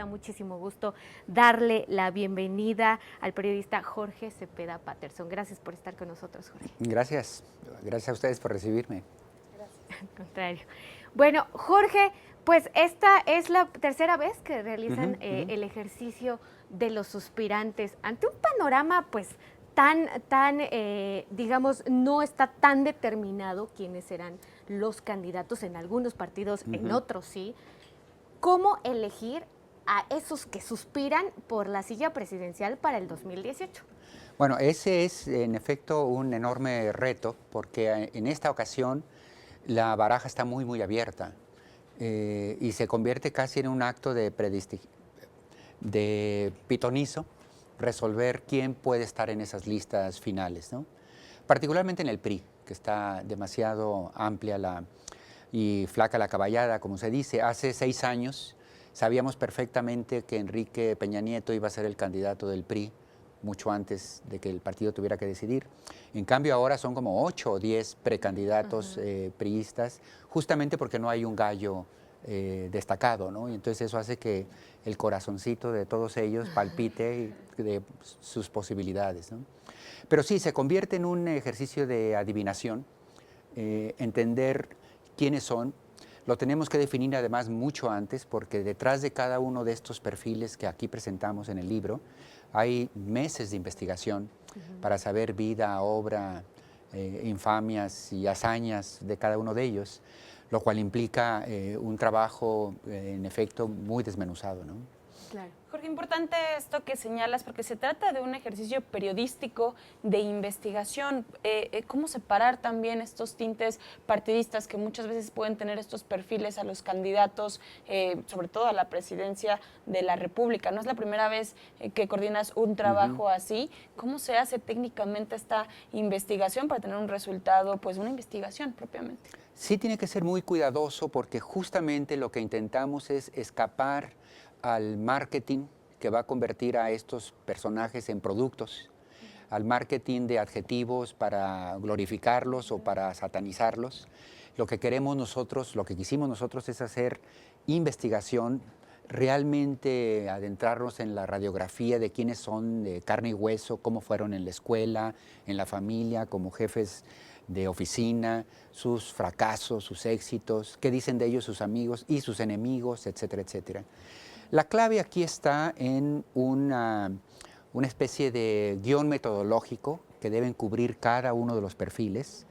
da muchísimo gusto darle la bienvenida al periodista Jorge Cepeda Patterson. Gracias por estar con nosotros, Jorge. Gracias. Gracias a ustedes por recibirme. Gracias. Al contrario. Bueno, Jorge, pues esta es la tercera vez que realizan el ejercicio de los suspirantes ante un panorama, pues, digamos, no está tan determinado quiénes serán los candidatos en algunos partidos, en otros sí. ¿Cómo elegir a esos que suspiran por la silla presidencial para el 2018? Bueno, ese es en efecto un enorme reto porque en esta ocasión la baraja está muy abierta y se convierte casi en un acto de pitonizo resolver quién puede estar en esas listas finales, ¿no? Particularmente en el PRI, que está demasiado amplia y flaca la caballada, como se dice. Hace 6 años sabíamos perfectamente que Enrique Peña Nieto iba a ser el candidato del PRI, mucho antes de que el partido tuviera que decidir. En cambio, ahora son como 8 o 10 precandidatos priistas, justamente porque no hay un gallo destacado, ¿no? Y entonces eso hace que el corazoncito de todos ellos palpite de sus posibilidades, ¿no? Pero sí, se convierte en un ejercicio de adivinación, entender quiénes son. Lo tenemos que definir además mucho antes, porque detrás de cada uno de estos perfiles que aquí presentamos en el libro, hay meses de investigación para saber vida, obra, infamias y hazañas de cada uno de ellos, lo cual implica un trabajo, en efecto, muy desmenuzado, ¿no? Claro. Jorge, importante esto que señalas, porque se trata de un ejercicio periodístico de investigación. ¿Cómo separar también estos tintes partidistas que muchas veces pueden tener estos perfiles a los candidatos, sobre todo a la presidencia de la República? No es la primera vez que coordinas un trabajo así. ¿Cómo se hace técnicamente esta investigación para tener un resultado, pues una investigación propiamente? Sí, tiene que ser muy cuidadoso porque justamente lo que intentamos es escapar al marketing que va a convertir a estos personajes en productos, al marketing de adjetivos para glorificarlos o para satanizarlos. Lo que queremos nosotros, lo que quisimos nosotros es hacer investigación, realmente adentrarnos en la radiografía de quiénes son de carne y hueso, cómo fueron en la escuela, en la familia, como jefes de oficina, sus fracasos, sus éxitos, qué dicen de ellos sus amigos y sus enemigos, etcétera, etcétera. La clave aquí está en una especie de guión metodológico que deben cubrir cada uno de los perfiles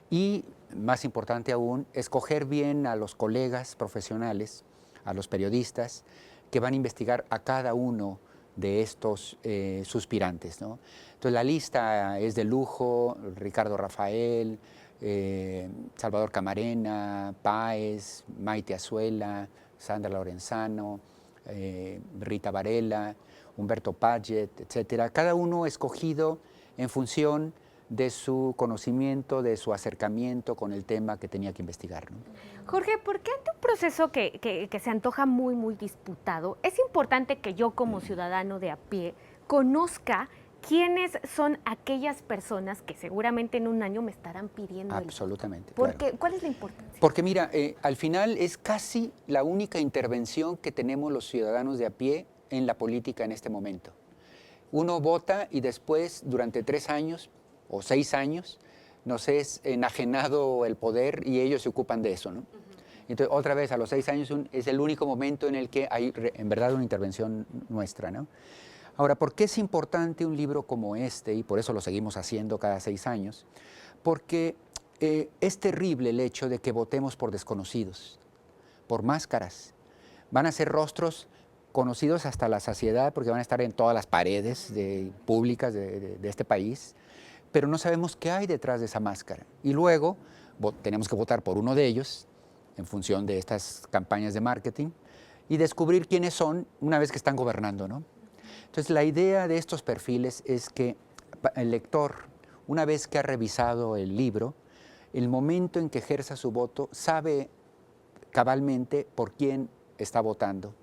y, más importante aún, escoger bien a los colegas profesionales, a los periodistas que van a investigar a cada uno de estos suspirantes, ¿no? Entonces la lista es de lujo: Ricardo Rafael, Salvador Camarena, Páez, Maite Azuela, Sandra Lorenzano, Rita Varela, Humberto Paget, etcétera. Cada uno escogido en función de su conocimiento, de su acercamiento con el tema que tenía que investigar, ¿no? Jorge, ¿por qué ante un proceso que se antoja muy disputado, es importante que yo como ciudadano de a pie conozca quiénes son aquellas personas que seguramente en un año me estarán pidiendo Absolutamente, el voto? claro. ¿Cuál es la importancia? Porque mira, al final es casi la única intervención que tenemos los ciudadanos de a pie en la política en este momento. Uno vota y después, durante 3 años o 6 años, nos es enajenado el poder y ellos se ocupan de eso, ¿no? Entonces, otra vez, a los 6 años es el único momento en el que hay en verdad una intervención nuestra, ¿no? Ahora, ¿por qué es importante un libro como este? Y por eso lo seguimos haciendo cada 6 años. Porque es terrible el hecho de que votemos por desconocidos, por máscaras. Van a ser rostros conocidos hasta la saciedad porque van a estar en todas las paredes públicas de este país, pero no sabemos qué hay detrás de esa máscara. Y luego tenemos que votar por uno de ellos en función de estas campañas de marketing y descubrir quiénes son una vez que están gobernando, ¿no? Entonces, la idea de estos perfiles es que el lector, una vez que ha revisado el libro, el momento en que ejerza su voto, sabe cabalmente por quién está votando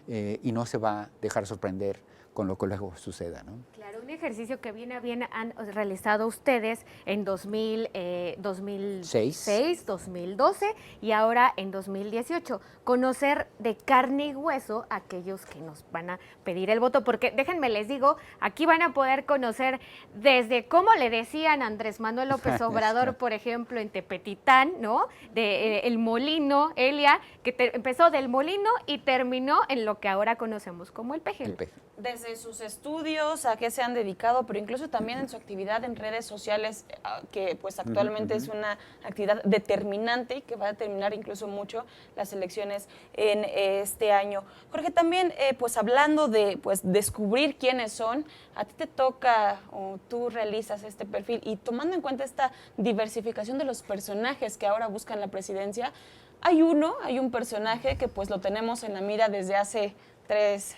y no se va a dejar sorprender con lo que luego suceda, ¿no? Claro, un ejercicio que bien han realizado ustedes en 2006, 2012 y ahora en 2018. Conocer de carne y hueso a aquellos que nos van a pedir el voto, porque déjenme les digo, aquí van a poder conocer desde cómo le decían a Andrés Manuel López Obrador, por ejemplo, en Tepetitán, ¿no? De El Molino, Elia, que empezó del Molino y terminó en lo que ahora conocemos como el Peje. El peje. Desde sus estudios, a qué se han dedicado, pero incluso también en su actividad en redes sociales, que pues actualmente es una actividad determinante y que va a determinar incluso mucho las elecciones en este año. Jorge, también pues hablando de pues descubrir quiénes son, a ti te toca o tú realizas este perfil y tomando en cuenta esta diversificación de los personajes que ahora buscan la presidencia, hay un personaje que pues lo tenemos en la mira desde hace tres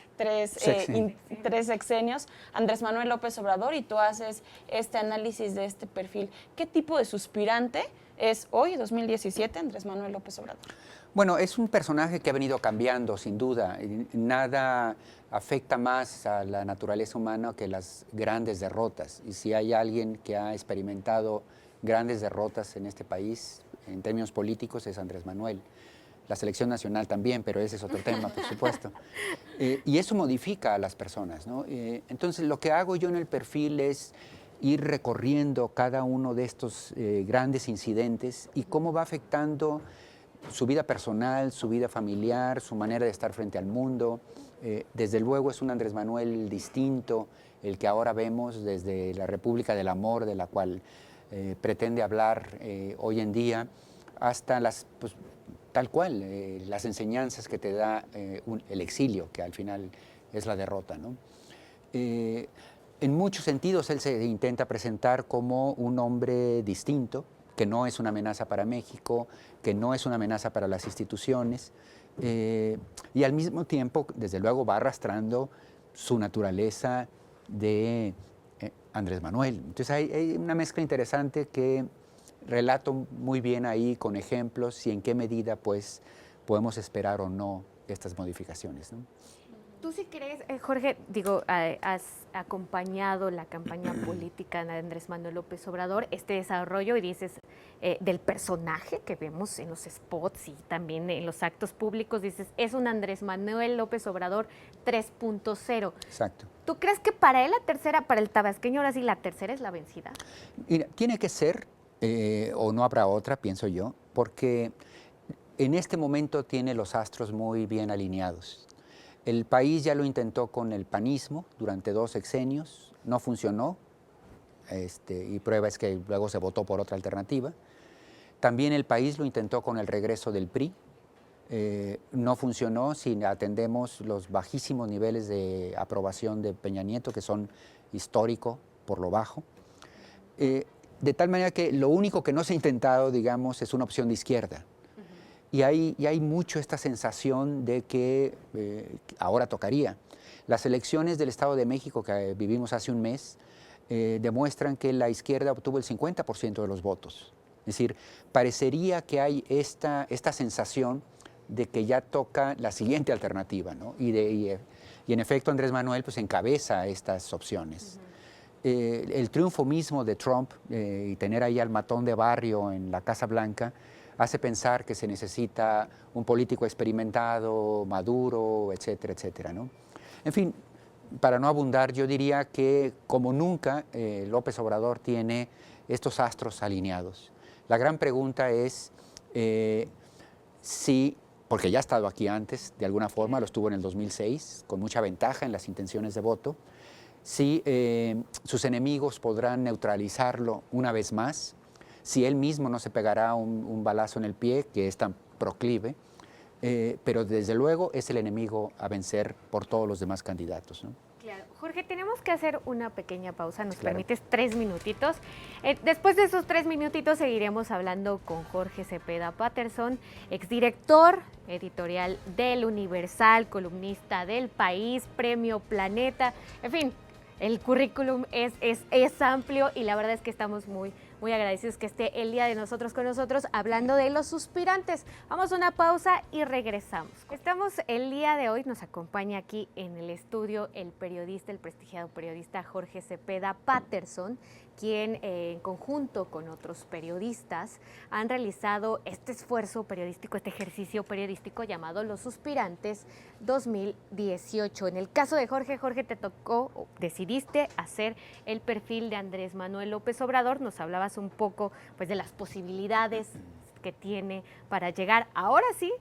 sexenios, Andrés Manuel López Obrador, y tú haces este análisis de este perfil. ¿Qué tipo de suspirante es hoy, 2017, Andrés Manuel López Obrador? Bueno, es un personaje que ha venido cambiando, sin duda. Nada afecta más a la naturaleza humana que las grandes derrotas. Y si hay alguien que ha experimentado grandes derrotas en este país, en términos políticos, es Andrés Manuel. La selección nacional también, pero ese es otro tema, por supuesto. Y eso modifica a las personas, ¿no? Entonces, lo que hago yo en el perfil es ir recorriendo cada uno de estos grandes incidentes y cómo va afectando su vida personal, su vida familiar, su manera de estar frente al mundo. Desde luego es un Andrés Manuel distinto, el que ahora vemos desde la República del Amor, de la cual pretende hablar hoy en día, hasta las... Pues, tal cual, las enseñanzas que te da el exilio, que al final es la derrota, ¿no? En muchos sentidos él se intenta presentar como un hombre distinto, que no es una amenaza para México, que no es una amenaza para las instituciones, y al mismo tiempo, desde luego, va arrastrando su naturaleza de Andrés Manuel. Entonces hay una mezcla interesante que relato muy bien ahí con ejemplos y en qué medida pues podemos esperar o no estas modificaciones, ¿no? ¿Tú sí crees, Jorge, digo, has acompañado la campaña política de Andrés Manuel López Obrador, este desarrollo, y dices, del personaje que vemos en los spots y también en los actos públicos, dices, es un Andrés Manuel López Obrador 3.0. Exacto. ¿Tú crees que para él la tercera, para el tabasqueño ahora sí, la tercera es la vencida? Mira, tiene que ser, o no habrá otra, pienso yo, porque en este momento tiene los astros muy bien alineados. El país ya lo intentó con el panismo durante 2 sexenios, no funcionó, y prueba es que luego se votó por otra alternativa. También el país lo intentó con el regreso del PRI, no funcionó si atendemos los bajísimos niveles de aprobación de Peña Nieto, que son históricos por lo bajo. De tal manera que lo único que no se ha intentado, digamos, es una opción de izquierda. Y hay mucho esta sensación de que ahora tocaría. Las elecciones del Estado de México que vivimos hace un mes demuestran que la izquierda obtuvo el 50% de los votos. Es decir, parecería que hay esta sensación de que ya toca la siguiente alternativa, ¿no? Y en efecto Andrés Manuel pues encabeza estas opciones. El triunfo mismo de Trump y tener ahí al matón de barrio en la Casa Blanca hace pensar que se necesita un político experimentado, maduro, etcétera, etcétera, ¿no? En fin, para no abundar, yo diría que como nunca López Obrador tiene estos astros alineados. La gran pregunta es si, porque ya ha estado aquí antes, de alguna forma, lo estuvo en el 2006, con mucha ventaja en las intenciones de voto, si sus enemigos podrán neutralizarlo una vez más, si él mismo no se pegará un balazo en el pie, que es tan proclive, pero desde luego es el enemigo a vencer por todos los demás candidatos, ¿no? Claro. Jorge, tenemos que hacer una pequeña pausa, ¿nos Claro. permites 3 minutitos? Después de esos 3 minutitos seguiremos hablando con Jorge Cepeda Patterson, exdirector editorial del Universal, columnista del País, Premio Planeta, en fin, el currículum es amplio y la verdad es que estamos muy muy agradecidos que esté el día de nosotros con nosotros hablando de los suspirantes. Vamos a una pausa y regresamos. Estamos el día de hoy, nos acompaña aquí en el estudio el periodista, el prestigiado periodista Jorge Cepeda Patterson, quien en conjunto con otros periodistas han realizado este esfuerzo periodístico, este ejercicio periodístico llamado Los Suspirantes 2018. En el caso de Jorge, te tocó, decidiste hacer el perfil de Andrés Manuel López Obrador. Nos hablabas un poco pues de las posibilidades que tiene para llegar ahora sí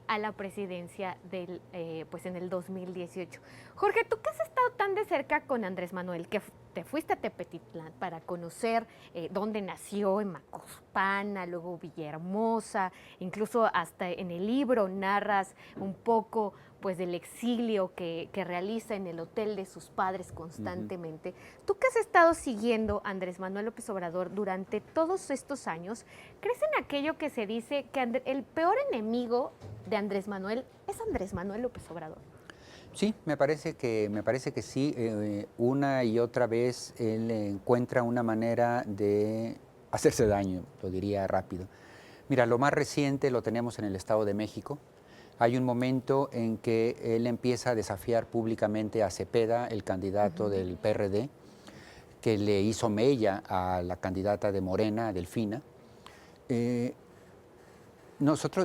a la presidencia del pues en el 2018. Jorge, tú que has estado tan de cerca con Andrés Manuel, que te fuiste a Tepetitlán para conocer dónde nació, en Macuspana, luego Villahermosa, incluso hasta en el libro narras un poco pues del exilio que realiza en el hotel de sus padres constantemente. Tú que has estado siguiendo a Andrés Manuel López Obrador durante todos estos años, ¿crees en aquello que se dice que el peor enemigo de Andrés Manuel es Andrés Manuel López Obrador? Sí, me parece que sí. Una y otra vez él encuentra una manera de hacerse daño, lo diría rápido. Mira, lo más reciente lo tenemos en el Estado de México. Hay un momento en que él empieza a desafiar públicamente a Cepeda, el candidato del PRD, que le hizo mella a la candidata de Morena, Delfina.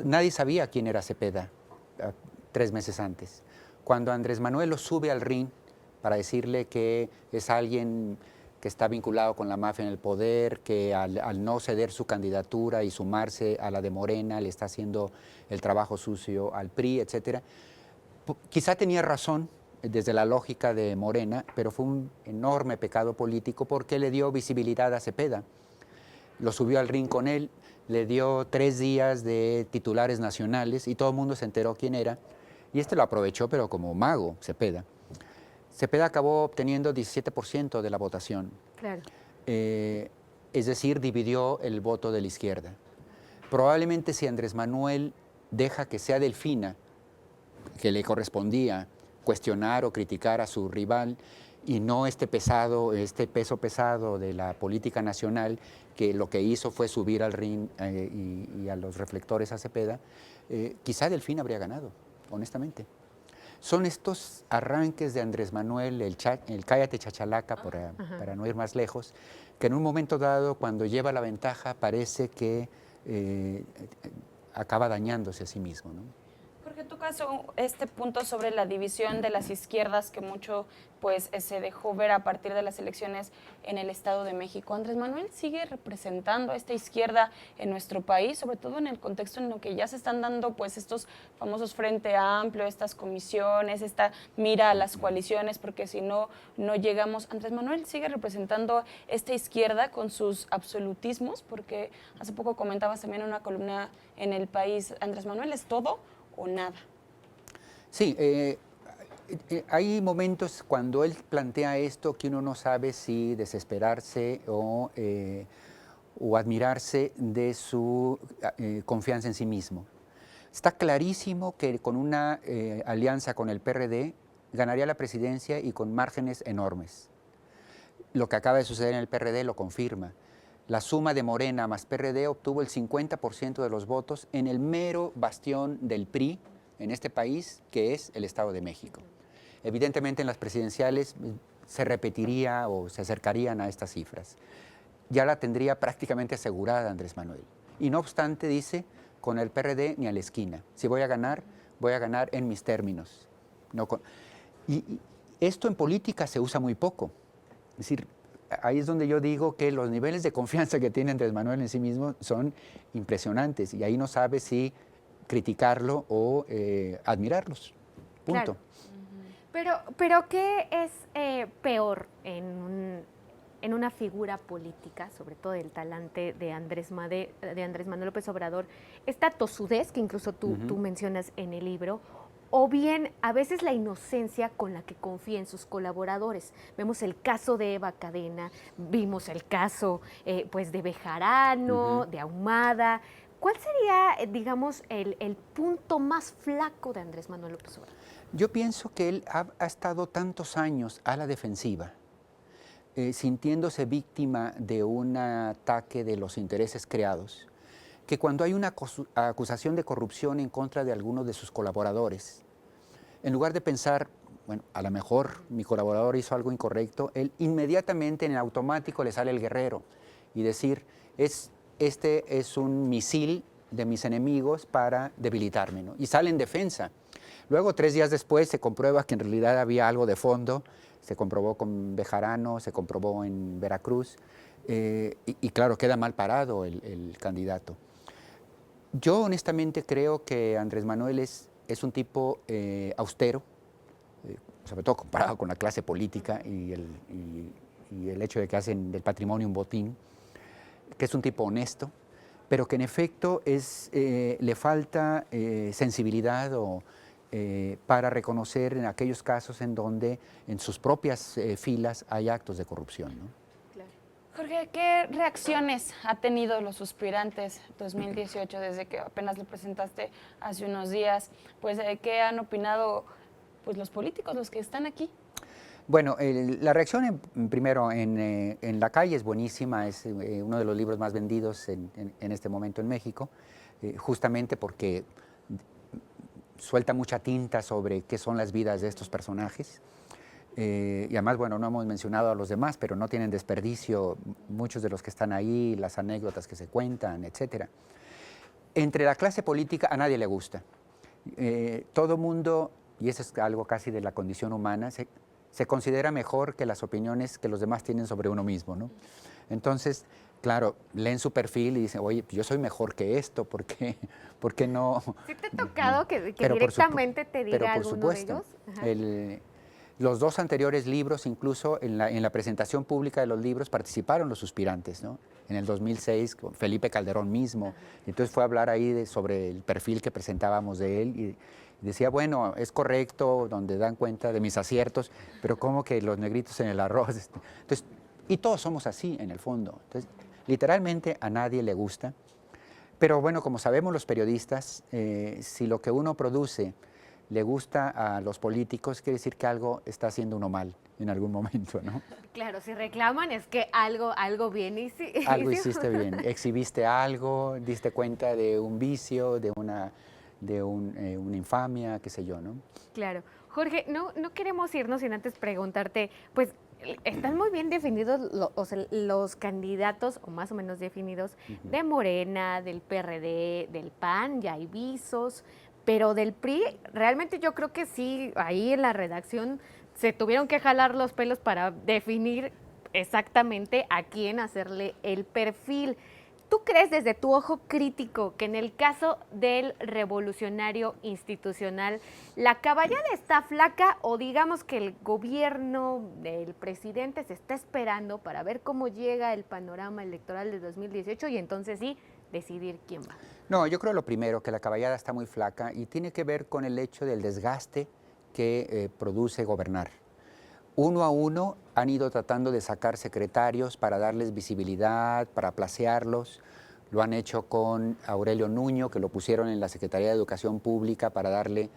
Nadie sabía quién era Cepeda 3 meses antes. Cuando Andrés Manuel lo sube al ring para decirle que es alguien que está vinculado con la mafia en el poder, que al no ceder su candidatura y sumarse a la de Morena le está haciendo el trabajo sucio al PRI, etcétera. Quizá tenía razón desde la lógica de Morena, pero fue un enorme pecado político porque le dio visibilidad a Cepeda. Lo subió al ring con él, le dio 3 días de titulares nacionales y todo el mundo se enteró quién era. Y lo aprovechó, pero como mago, Cepeda. Cepeda acabó obteniendo 17% de la votación. Claro. Es decir, dividió el voto de la izquierda. Probablemente si Andrés Manuel deja que sea Delfina, que le correspondía cuestionar o criticar a su rival, y no este peso pesado de la política nacional, que lo que hizo fue subir al ring y a los reflectores a Cepeda, quizá Delfina habría ganado, honestamente. Son estos arranques de Andrés Manuel, el cállate chachalaca, para no ir más lejos, que en un momento dado, cuando lleva la ventaja, parece que acaba dañándose a sí mismo, ¿no? Porque tocas este punto sobre la división de las izquierdas que mucho pues se dejó ver a partir de las elecciones en el Estado de México. Andrés Manuel sigue representando a esta izquierda en nuestro país, sobre todo en el contexto en el que ya se están dando pues estos famosos Frente Amplio, estas comisiones, esta mira a las coaliciones, porque si no, no llegamos. Andrés Manuel sigue representando esta izquierda con sus absolutismos, porque hace poco comentabas también en una columna en El País, Andrés Manuel es todo o nada. Sí, hay momentos cuando él plantea esto que uno no sabe si desesperarse o admirarse de su confianza en sí mismo. Está clarísimo que con una alianza con el PRD ganaría la presidencia y con márgenes enormes. Lo que acaba de suceder en el PRD lo confirma. La suma de Morena más PRD obtuvo el 50% de los votos en el mero bastión del PRI en este país, que es el Estado de México. Evidentemente en las presidenciales se repetiría o se acercarían a estas cifras. Ya la tendría prácticamente asegurada Andrés Manuel. Y no obstante, dice, con el PRD ni a la esquina. Si voy a ganar en mis términos. Y esto en política se usa muy poco. Es decir, ahí es donde yo digo que los niveles de confianza que tiene Andrés Manuel en sí mismo son impresionantes y ahí no sabe si criticarlo o admirarlos. Punto. Claro. Pero ¿qué es peor en una figura política, sobre todo el talante de Andrés Manuel López Obrador, esta tosudez que incluso tú mencionas en el libro, o bien a veces la inocencia con la que confía en sus colaboradores? Vemos el caso de Eva Cadena, vimos el caso pues de Bejarano, de Ahumada. ¿Cuál sería, digamos, el punto más flaco de Andrés Manuel López Obrador? Yo pienso que él ha estado tantos años a la defensiva. sintiéndose víctima de un ataque de los intereses creados, que cuando hay una acusación de corrupción en contra de alguno de sus colaboradores, en lugar de pensar, bueno, a lo mejor mi colaborador hizo algo incorrecto, él inmediatamente en automático le sale el guerrero y decir, este es un misil de mis enemigos para debilitarme, ¿no? Y sale en defensa. Luego, 3 días después, se comprueba que en realidad había algo de fondo, se comprobó con Bejarano, se comprobó en Veracruz, y claro, queda mal parado el candidato. Yo honestamente creo que Andrés Manuel es un tipo austero, sobre todo comparado con la clase política y el hecho de que hacen del patrimonio un botín, que es un tipo honesto, pero que en efecto le falta sensibilidad para reconocer en aquellos casos en donde en sus propias filas hay actos de corrupción, ¿no? Claro. Jorge, ¿qué reacciones ha tenido los suspirantes 2018 desde que apenas lo presentaste hace unos días? Pues, ¿qué han opinado pues, los políticos, los que están aquí? Bueno, la reacción primero en la calle es buenísima, es uno de los libros más vendidos en este momento en México, justamente porque suelta mucha tinta sobre qué son las vidas de estos personajes. Y además, bueno, no hemos mencionado a los demás, pero no tienen desperdicio muchos de los que están ahí, las anécdotas que se cuentan, etcétera. Entre la clase política a nadie le gusta. Todo mundo, y eso es algo casi de la condición humana, se considera mejor que las opiniones que los demás tienen sobre uno mismo, ¿no? Entonces, claro, leen su perfil y dicen, oye, yo soy mejor que esto, ¿por qué no? ¿Sí te ha tocado que Pero directamente te diga pero por alguno de supuesto, ellos? Ajá. los 2 anteriores libros, incluso en la presentación pública de los libros, participaron los suspirantes, ¿no? En el 2006, con Felipe Calderón mismo. Entonces fue a hablar ahí sobre el perfil que presentábamos de él y decía, bueno, es correcto, donde dan cuenta de mis aciertos, pero como que los negritos en el arroz. Entonces, y todos somos así, en el fondo. Entonces, literalmente a nadie le gusta. Pero bueno, como sabemos los periodistas, si lo que uno produce le gusta a los políticos, quiere decir que algo está haciendo uno mal en algún momento, ¿no? Claro, si reclaman es que algo bien Algo hiciste bien, exhibiste algo, diste cuenta de un vicio, de una infamia, qué sé yo, ¿no? Claro. Jorge, no queremos irnos sin antes preguntarte, pues están muy bien definidos los candidatos, o más o menos definidos, de Morena, del PRD, del PAN, ya hay visos, pero del PRI, realmente yo creo que sí, ahí en la redacción se tuvieron que jalar los pelos para definir exactamente a quién hacerle el perfil. ¿Tú crees desde tu ojo crítico que en el caso del revolucionario institucional la caballada está flaca o digamos que el gobierno del presidente se está esperando para ver cómo llega el panorama electoral de 2018 y entonces sí decidir quién va? No, yo creo lo primero, que la caballada está muy flaca y tiene que ver con el hecho del desgaste que produce gobernar. Uno a uno han ido tratando de sacar secretarios para darles visibilidad, para placearlos. Lo han hecho con Aurelio Nuño, que lo pusieron en la Secretaría de Educación Pública para darle,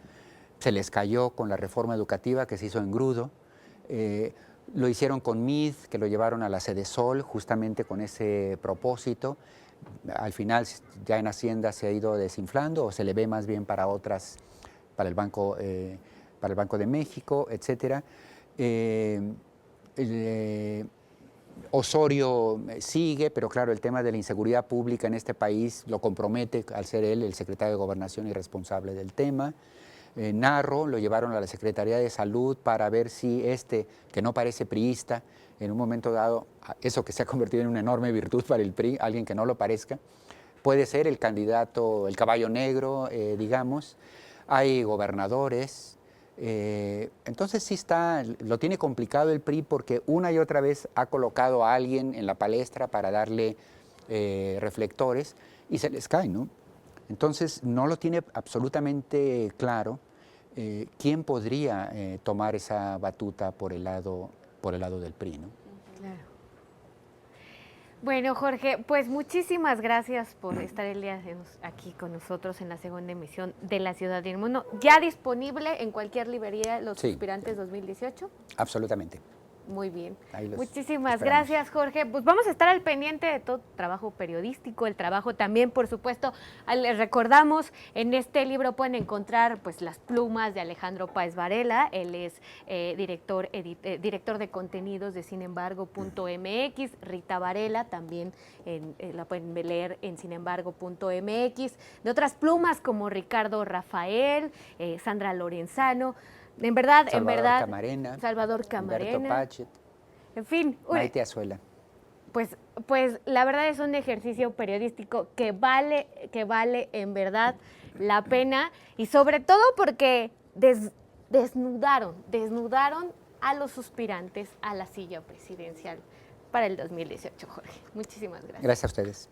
se les cayó con la reforma educativa que se hizo en Grudo. Lo hicieron con Mid, que lo llevaron a la Sede Sol, justamente con ese propósito. Al final ya en Hacienda se ha ido desinflando o se le ve más bien para otras, para el Banco de México, etcétera. Osorio sigue, pero claro, el tema de la inseguridad pública en este país lo compromete al ser él el secretario de Gobernación y responsable del tema. Narro lo llevaron a la Secretaría de Salud para ver si que no parece priista, en un momento dado, eso que se ha convertido en una enorme virtud para el PRI, alguien que no lo parezca, puede ser el candidato, el caballo negro, digamos. Hay gobernadores. Entonces sí lo tiene complicado el PRI porque una y otra vez ha colocado a alguien en la palestra para darle reflectores y se les cae, ¿no? Entonces no lo tiene absolutamente claro quién podría tomar esa batuta por el lado del PRI, ¿no? Claro. Bueno, Jorge, pues muchísimas gracias por estar el día aquí con nosotros en la segunda emisión de La Ciudad del Mundo. ¿Ya disponible en cualquier librería Los Sí. Suspirantes 2018? Absolutamente. Muy bien. Ahí los Muchísimas esperamos. gracias, Jorge. Pues vamos a estar al pendiente de todo trabajo periodístico, el trabajo también, por supuesto. Les recordamos, en este libro pueden encontrar pues las plumas de Alejandro Páez Varela. Él es director de contenidos de sinembargo.mx. Rita Varela también la pueden leer en sinembargo.mx. De otras plumas como Ricardo Rafael, Sandra Lorenzano. En verdad, Camarena, Salvador Humberto Camarena. Pachet, En fin, Maite Azuela. pues la verdad es un ejercicio periodístico que vale en verdad la pena, y sobre todo porque desnudaron a los suspirantes a la silla presidencial para el 2018, Jorge. Muchísimas gracias. Gracias a ustedes.